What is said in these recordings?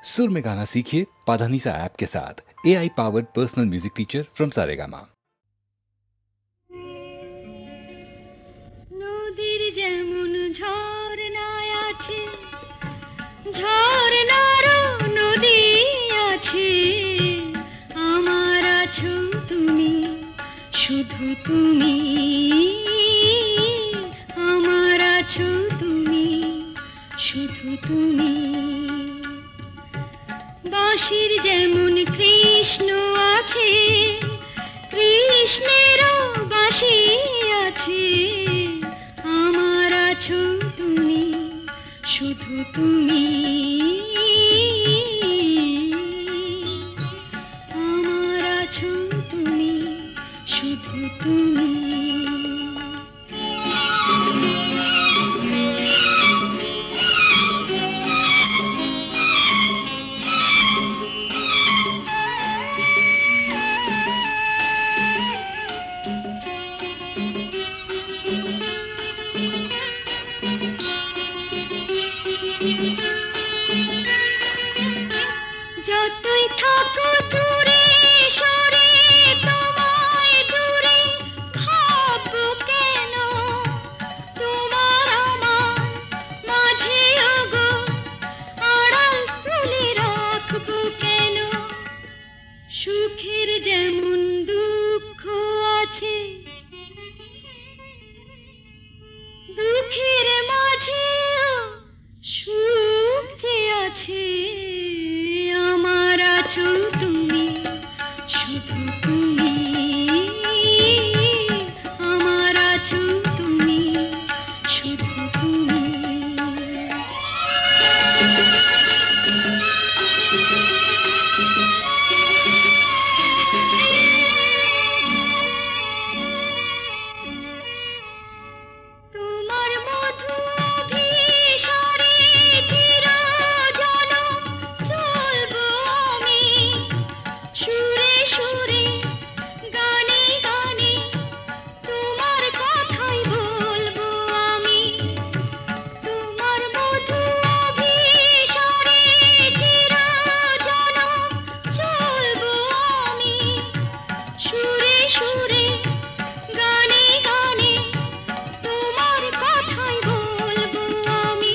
सुर में गाना सीखिए पाधानीसा ऐप के साथ। AI powered personal music teacher from Saregama. নদীর যেমন ঝর্ণায় আছে, ঝর্ণারও নদী আছে, আমার আছো তুমি, শুধু তুমি, আমার আছো তুমি, শুধু তুমি। বাঁশির যেমন কৃষ্ণ আছে, কৃষ্ণেরও বাঁশি আছে, আমার আছো তুমি, শুধু তুমি, আমার আছো তুমি, শুধু তুমি। যতই থাকো দূরে সরে, তোমায় দূরে ভাববো কেন, তোমার আমার মাঝে ওগো আড়াল তুলে রাখবো কেন। সুখের যেমন দুঃখ আছে, দুঃখের মাঝেও সুখ যে আছে, আমার আছো তুমি, শুধু তুমি, আমার আছো তুমি, শুধু তুমি। তোমার মধু অভিসারে চিরজনম চলবো আমি, সুরে সুরে গানে গানে তোমার কথাই বলবো আমি। তোমার মধু অভিসারে চিরজনম চলবো আমি, সুরে সুরে গানে গানে তোমার কথাই বলবো আমি।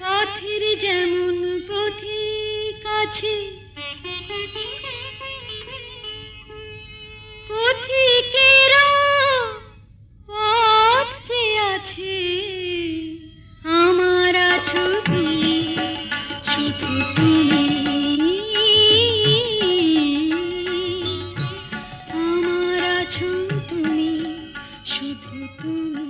পথের যেমন পথিক আছে, পথিকেরও পথ যে আছে, আমার আছো তুমি, শুধু তুমি, আমার আছো তুমি, শুধু তুমি।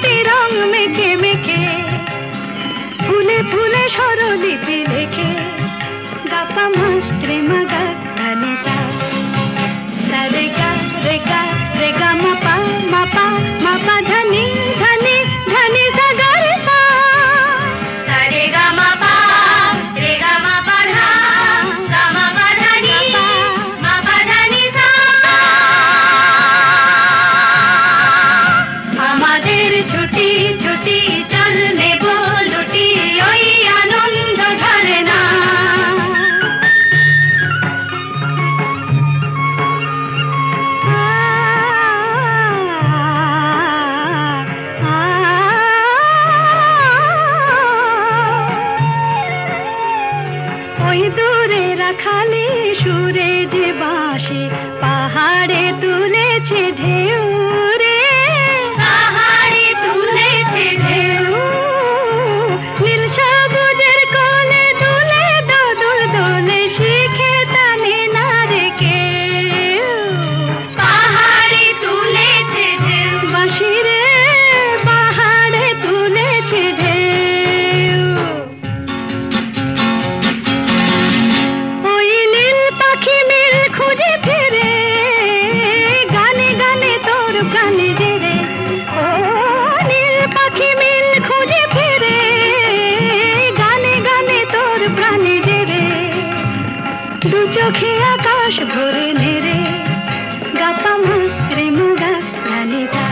হাতে রং মেখে মেখে ফুলে ফুলে স্বরলিপি লেখে গাপা মাস্ত্রে মাগা ধানে তা রে গা রে গা রে গা মাপা মাপা মাপা ধানি ধানি ধানি সা গা রে সা রে গা মাপা রে গা মাপা ধা গা মাপা ধানি মাপা ধানি সা আমাদের ছুটি ছুটি চল নেব লুটি ওই আনন্দ ঝরনা ওই দূরে রাখালি সুরে যে বাঁশি পাহাড়ে তুলেছে ঢেউ রে পাহাড়ে তুলেছে ঢেউ নীল সবুজের কোলে দুলে দোদুল দোলে শিখে টানে না রে কেউ পাহাড়ে তুলেছে ঢেউ বাঁশি রে পাহাড়ে তুলেছে ঢেউ ওই নীল পাখি মিল খুঁজে ফিরে গানে গানে তোর প্রাণে জেরে ও নীল পাখি মিল খুঁজে ফিরে গানে গানে তোর প্রাণে জেরে দু চোখে আকাশ ভরে নেরে গাপা মাস্ত্রে মুগা ধানে তা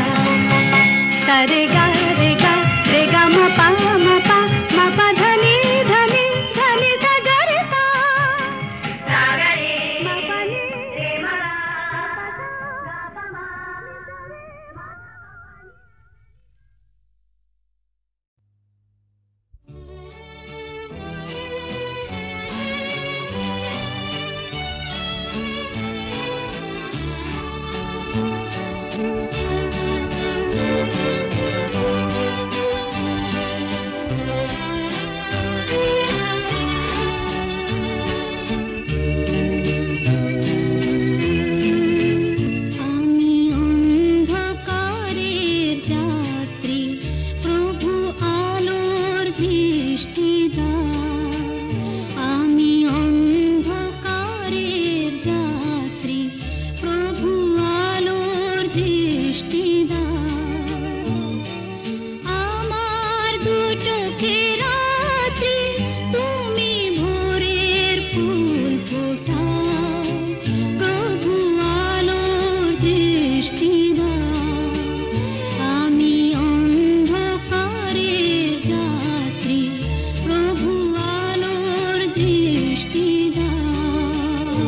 রে গা রে গা রে গা মাপা মাপা মাপা ধানি ধানি ধানি সা গা রে সা মাপা নি রে মা গাপা মা আমি অন্ধকারের যাত্রী প্রভু আলোর দৃষ্টি দাও আমি অন্ধকারের যাত্রী প্রভু আলোর দৃষ্টি দাও আমার দু চোখের রাত্রি তুমি ভোরের ফুল ফোটাও প্রভু আলোর দৃষ্টি দাও আমি অন্ধকারের যাত্রী প্রভু আলোর দৃষ্টি দাও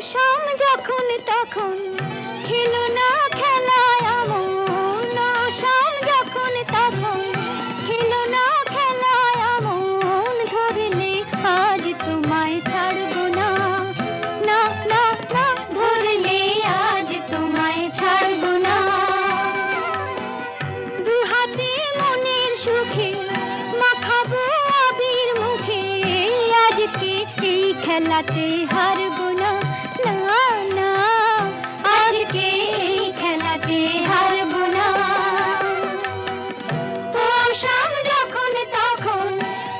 শাম যখন তখন খেলো না খেলায় আমন, শাম যখন তখন খেলো না খেলায় আমন, ধরলে আজ তোমায় ছাড়বো না, না না না, ধরলে আজ তোমায় ছাড়বো না। দু হাতে মনের সুখে মাখাবো আবির মুখে, আজকে এই খেলাতে হারবো না, না না, আজকে এই খেলাতে হারবো না। ও শাম যখন তখন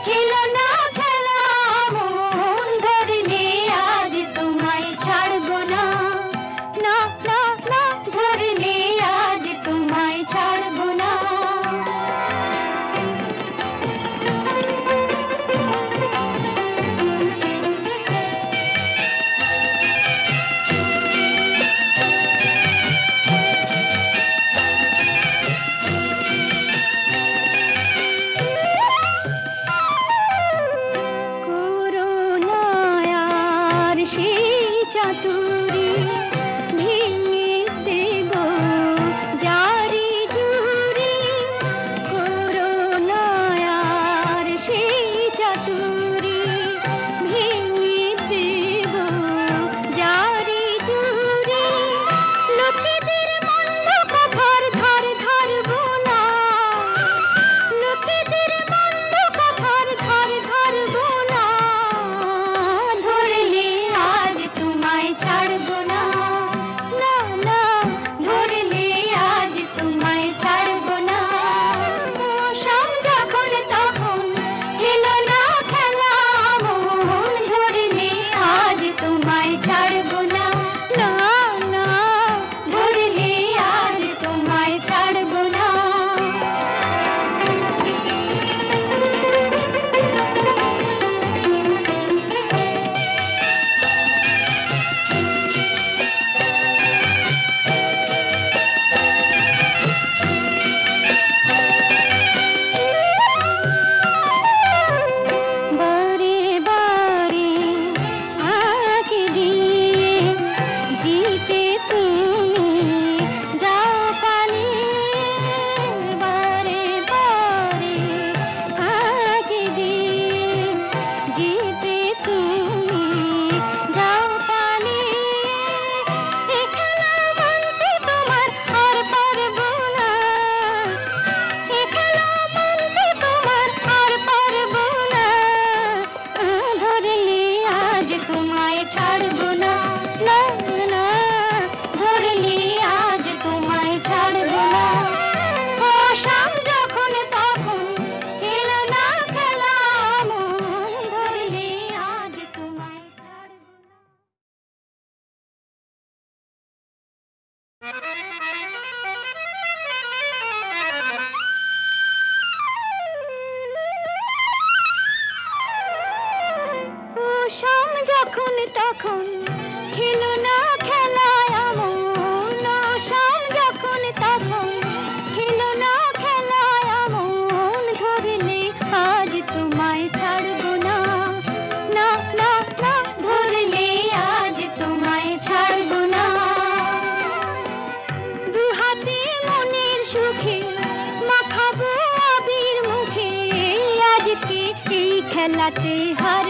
খেলো না খেলা আমন, ধরলে আজ তোমায় ছাড়বো না, না না না, ধরলে আজ তোমায় ছাড়বো না। করুণায়ার সেই চাতুরী ভেঙে দেব জারি জুড়ি, করুণায়ার সেই চাতুরী ভেঙে দেব জারি জুড়ি, লোকেদের মন্দ কথার ধার ধারবো না, লোকেদের মন্দ কথার ধার ধারবো না, ধরলে আজ তোমায় ছাড়বো না, না না, ধরলে আজ তোমায় ছাড়বো না। ও শাম যখন তখন খেলো না খেলা আমন, ধরলে আজ তোমায় ছাড়বো না, না না, ধরলে আজ তোমায় ছাড়বো না। বারে বারে আঁকি দিয়ে জিতে তুমি যাও পালিয়ে, বারে বারে আঁকি দিয়ে জিতে তুমি যাও পালিয়ে, এ খেলা মানতে তোমার আর পারবো না, এ খেলা মানতে তোমার আর পারবো না, ধরলে আজ তোমায় ছাড়বো না, না না, ধরলে আজ তোমায় ছাড়বো না। ও শাম যখন তখন খেলো না খেলা আমন, ধরলে আজ তোমায় ছাড়বো না। ও শাম যখন তখন খেলো না খেলায় আমন, শাম যখন তখন খেলো না খেলায় আমন, ধরলে আজ তোমায় ছাড়বো না, না না না, ধরলে আজ তোমায় ছাড়বো না। দু হাতে মনের সুখে মাখাবো আবির মুখে, আজকে এই খেলাতে হার